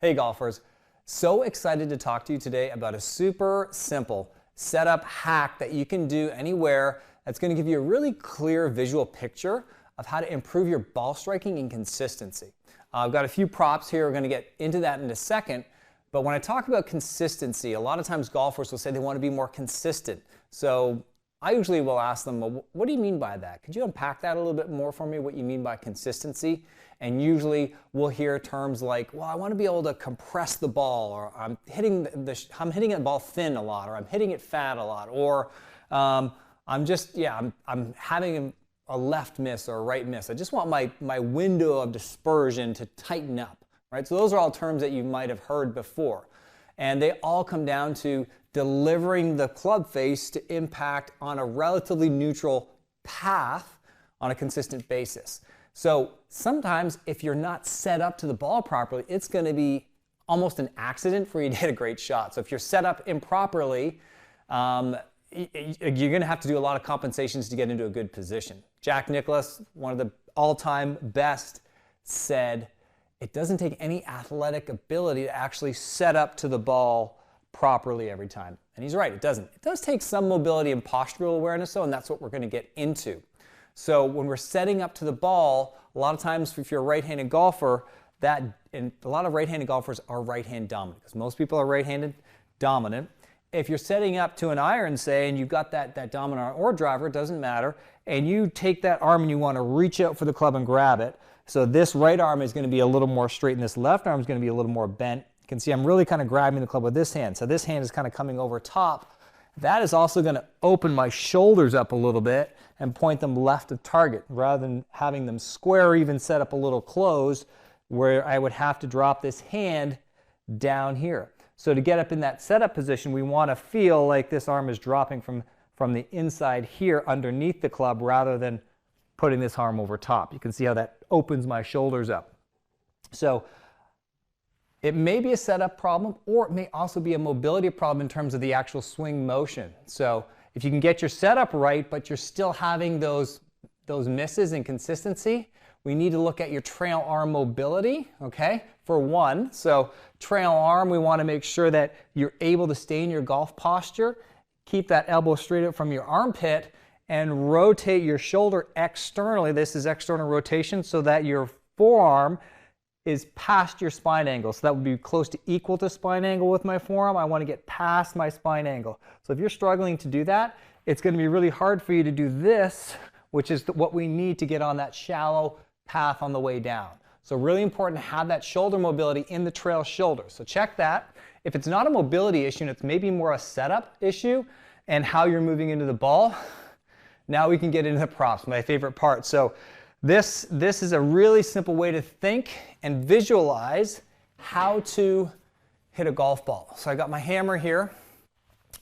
Hey golfers, so excited to talk to you today about a super simple setup hack that you can do anywhere that's going to give you a really clear visual picture of how to improve your ball striking and consistency. I've got a few props here, we're going to get into that in a second, but when I talk about consistency, a lot of times golfers will say they want to be more consistent. So I usually will ask them, well, what do you mean by that? Could you unpack that a little bit more for me, what you mean by consistency? And usually we'll hear terms like, well, I want to be able to compress the ball, or I'm hitting the ball thin a lot, or I'm hitting it fat a lot, or I'm having a left miss or a right miss. I just want my window of dispersion to tighten up, right? So those are all terms that you might have heard before. And they all come down to delivering the club face to impact on a relatively neutral path on a consistent basis. So sometimes if you're not set up to the ball properly, it's going to be almost an accident for you to hit a great shot. So if you're set up improperly, you're going to have to do a lot of compensations to get into a good position. Jack Nicklaus, one of the all-time best, said, it doesn't take any athletic ability to actually set up to the ball properly every time. And he's right, it doesn't. It does take some mobility and postural awareness though, and that's what we're going to get into. So when we're setting up to the ball, a lot of times if you're a right-handed golfer, and a lot of right-handed golfers are right-hand dominant, because most people are right-handed dominant. If you're setting up to an iron, say, and you've got that dominant arm or driver, it doesn't matter, and you take that arm and you want to reach out for the club and grab it, so this right arm is going to be a little more straight and this left arm is going to be a little more bent. You can see I'm really kind of grabbing the club with this hand. So this hand is kind of coming over top. That is also going to open my shoulders up a little bit and point them left of target rather than having them square or even set up a little closed where I would have to drop this hand down here. So to get up in that setup position, we want to feel like this arm is dropping from the inside here underneath the club rather than putting this arm over top. You can see how that opens my shoulders up. So it may be a setup problem, or it may also be a mobility problem in terms of the actual swing motion. So if you can get your setup right, but you're still having those misses in consistency, we need to look at your trail arm mobility, okay, for one. So trail arm, we want to make sure that you're able to stay in your golf posture, keep that elbow straight up from your armpit, and rotate your shoulder externally. This is external rotation so that your forearm is past your spine angle. So that would be close to equal to spine angle with my forearm. I want to get past my spine angle. So if you're struggling to do that, it's going to be really hard for you to do this, which is what we need to get on that shallow path on the way down. So really important to have that shoulder mobility in the trail shoulder. So check that. If it's not a mobility issue and it's maybe more a setup issue and how you're moving into the ball, now we can get into the props, my favorite part. So this is a really simple way to think and visualize how to hit a golf ball. So I got my hammer here.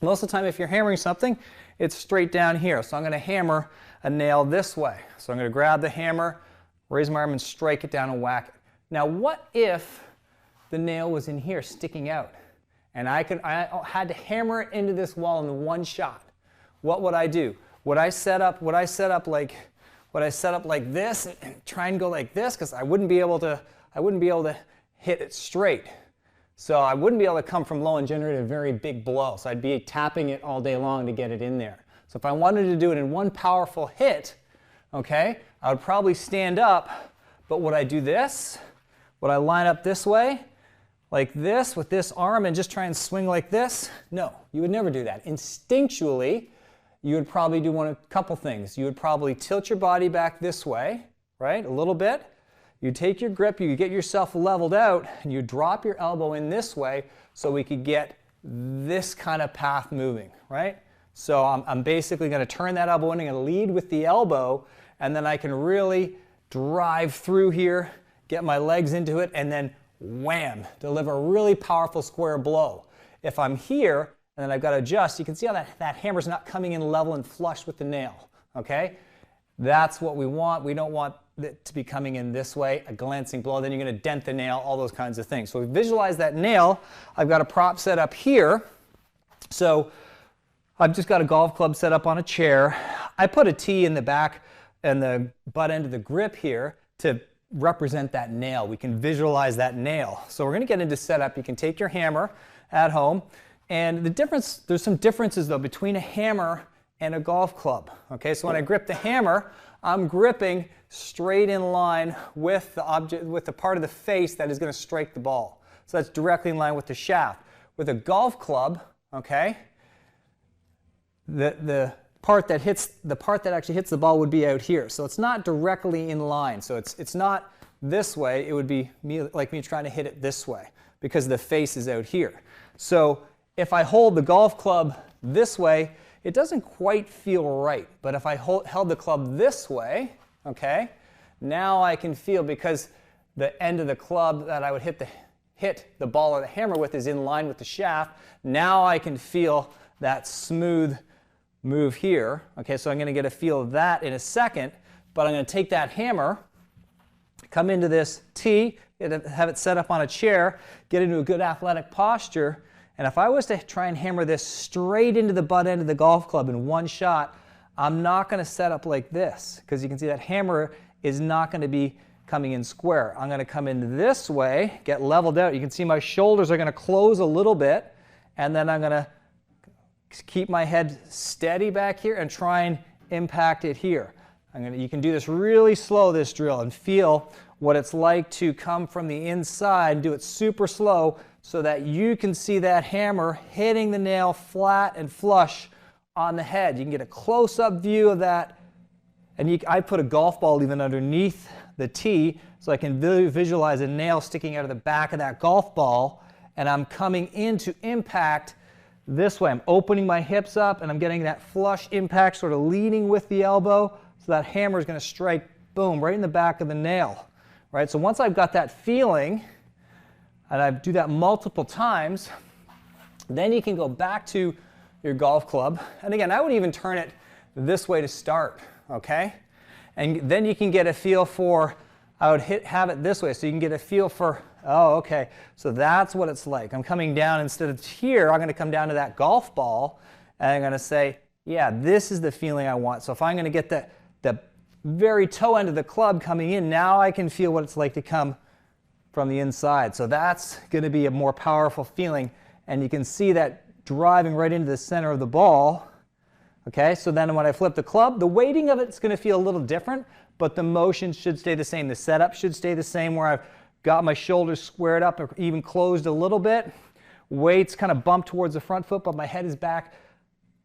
Most of the time if you're hammering something, it's straight down here. So I'm going to hammer a nail this way. So I'm going to grab the hammer, raise my arm and strike it down and whack it. Now what if the nail was in here sticking out and I had to hammer it into this wall in the one shot? What would I do? Would I set up like this and try and go like this? Because I wouldn't be able to hit it straight. So I wouldn't be able to come from low and generate a very big blow. So I'd be tapping it all day long to get it in there. So if I wanted to do it in one powerful hit, okay, I would probably stand up, but would I do this? Would I line up this way, like this, with this arm and just try and swing like this? No, you would never do that. Instinctually, you would probably do a couple things. You would probably tilt your body back this way, right, a little bit. You take your grip, you get yourself leveled out, and you drop your elbow in this way so we could get this kind of path moving, right? So I'm basically going to turn that elbow in, I'm going to lead with the elbow, and then I can really drive through here, get my legs into it, and then wham, deliver a really powerful square blow. If I'm here, and then I've got to adjust, you can see how that hammer's not coming in level and flush with the nail, okay? That's what we want. We don't want it to be coming in this way, a glancing blow, then you're going to dent the nail, all those kinds of things. So we visualize that nail. I've got a prop set up here. So I've just got a golf club set up on a chair. I put a tee in the back and the butt end of the grip here to represent that nail. We can visualize that nail. So we're going to get into setup. You can take your hammer at home, and there's some differences though between a hammer and a golf club. Okay, so when I grip the hammer, I'm gripping straight in line with the object, with the part of the face that is going to strike the ball. So that's directly in line with the shaft. With a golf club, okay, the part that actually hits the ball would be out here. So it's not directly in line. So it's not this way. It would be like me trying to hit it this way because the face is out here. So if I hold the golf club this way, it doesn't quite feel right. But if I held the club this way, okay, now I can feel, because the end of the club that I would hit the ball or the hammer with is in line with the shaft. Now I can feel that smooth move here. Okay, so I'm going to get a feel of that in a second, but I'm going to take that hammer, come into this tee, have it set up on a chair, get into a good athletic posture, and if I was to try and hammer this straight into the butt end of the golf club in one shot, I'm not going to set up like this, because you can see that hammer is not going to be coming in square. I'm going to come in this way, get leveled out. You can see my shoulders are going to close a little bit, and then I'm going to keep my head steady back here and try and impact it here. You can do this really slow, this drill, and feel what it's like to come from the inside, do it super slow so that you can see that hammer hitting the nail flat and flush on the head. You can get a close-up view of that, and I put a golf ball even underneath the tee so I can visualize a nail sticking out of the back of that golf ball, and I'm coming in to impact this way. I'm opening my hips up and I'm getting that flush impact, sort of leading with the elbow, so that hammer is going to strike, boom, right in the back of the nail. Right? So once I've got that feeling, and I do that multiple times, then you can go back to your golf club. And again, I would even turn it this way to start, okay? And then you can get a feel for, I would have it this way, so you can get a feel for, oh, okay, so that's what it's like. I'm coming down, instead of here, I'm going to come down to that golf ball, and I'm going to say, yeah, this is the feeling I want. So if I'm going to get the very toe end of the club coming in, now I can feel what it's like to come from the inside. So that's going to be a more powerful feeling, and you can see that driving right into the center of the ball. Okay, so then when I flip the club, the weighting of it's going to feel a little different, but the motion should stay the same. The setup should stay the same, where I've got my shoulders squared up or even closed a little bit. Weights kind of bump towards the front foot, but my head is back,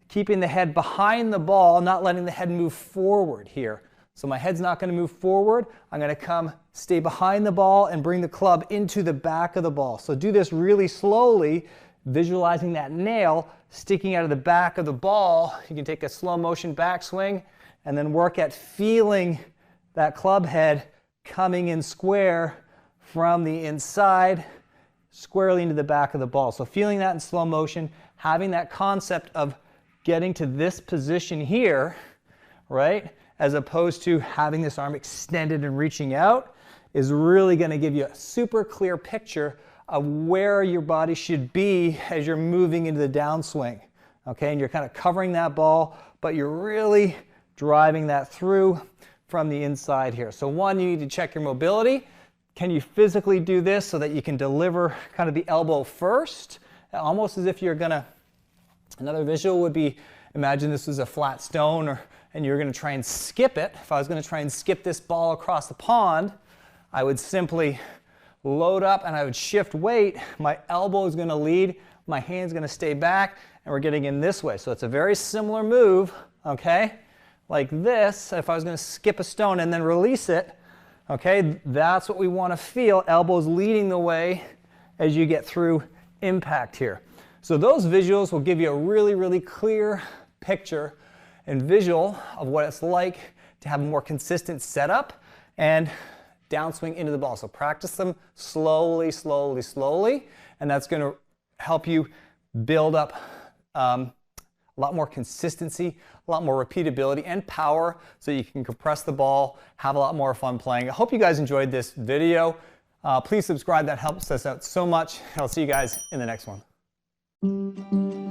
keeping the head behind the ball, not letting the head move forward here. So my head's not going to move forward. I'm going to stay behind the ball and bring the club into the back of the ball. So do this really slowly, visualizing that nail sticking out of the back of the ball. You can take a slow motion backswing and then work at feeling that club head coming in square from the inside, squarely into the back of the ball. So feeling that in slow motion, having that concept of getting to this position here, right, as opposed to having this arm extended and reaching out, is really going to give you a super clear picture of where your body should be as you're moving into the downswing. Okay, and you're kind of covering that ball, but you're really driving that through from the inside here. So one, you need to check your mobility. Can you physically do this so that you can deliver kind of the elbow first, almost as if you're gonna, another visual would be, imagine this was a flat stone, and you're gonna try and skip it. If I was gonna try and skip this ball across the pond, I would simply load up and I would shift weight. My elbow is gonna lead, my hand's gonna stay back, and we're getting in this way. So it's a very similar move, okay? Like this, if I was gonna skip a stone and then release it, okay, that's what we wanna feel, elbows leading the way as you get through impact here. So those visuals will give you a really, really clear picture and visual of what it's like to have a more consistent setup and downswing into the ball. So practice them slowly, slowly, slowly, and that's going to help you build up a lot more consistency, a lot more repeatability and power, so you can compress the ball, have a lot more fun playing. I hope you guys enjoyed this video. Please subscribe, that helps us out so much. I'll see you guys in the next one.